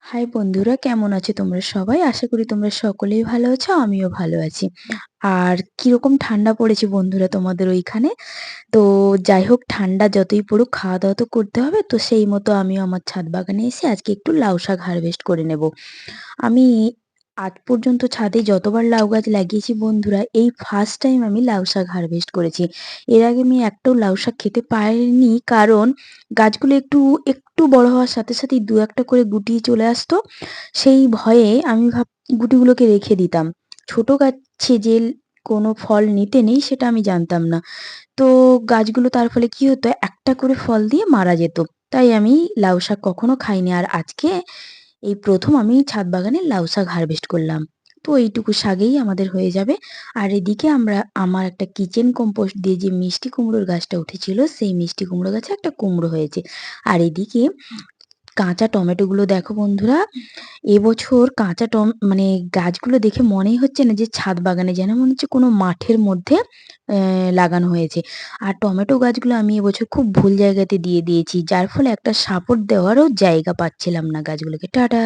High বন্ধুরা, কেমন আছো তোমরা সবাই? আশা করি তোমরা সকলেই ভালো আছো, আমিও ভালো আছি। আর কিরকম ঠান্ডা পড়েছে বন্ধুরা তোমাদের ওইখানে? তো যাই হোক, ঠান্ডা যতই পড়ুক খাওয়া-দাওয়া তো করতে হবে। তো সেই মতো আমিও আমার ছাদ বাগানে এসে আজকে একটু লাউ শাক হারভেস্ট করে নেব। আমি আজ পর্যন্ত ছাদে যতবার লাউ গাছ লাগিয়েছি বন্ধুরা, এই ফার্স্ট টাইম আমি লাউ শাক হারভেস্ট করেছি। এর আগে আমি একটাও লাউ শাক খেতে পারিনি, কারণ গাছগুলো একটু বড় হওয়ার সাথে সাথেই ২-১ টা করে গুটি চলে আসতো। সেই ভয়ে আমি গুটিগুলোকে রেখে দিতাম। ছোট গাছে যে কোনো ফল নিতে নেই সেটা আমি জানতাম না। তো গাছগুলো তার ফলে কি হতো, একটা করে ফল দিয়ে মারা যেত। তাই আমি লাউ শাক কখনো খাইনি। আর আজকে এই ১ম আমি ছাদ বাগানে লাউ শাক হারভেস্ট করলাম। তো এইটুকু শাকেই আমাদের হয়ে যাবে। আর এদিকে আমার একটা কিচেন কম্পোস্ট দিয়ে যে মিষ্টি কুমড়োর গাছটা উঠেছিল, সেই মিষ্টি কুমড়ো গাছে একটা কুমড়ো হয়েছে। আর এদিকে কাঁচা টমেটোগুলো দেখো বন্ধুরা, এবছর কাঁচা মানে গাছগুলো দেখে মনেই হচ্ছে না যে ছাদ বাগানে, যেন মনে হচ্ছে কোনো মাঠের মধ্যে লাগানো হয়েছে। আর টমেটো গাছগুলো আমি এবছর খুব ভুল জায়গাতে দিয়ে দিয়েছি। যার ফলে একটা সাপোর্ট দেওয়ারও জায়গা পাচ্ছিলাম না গাছগুলোকে। টাটা।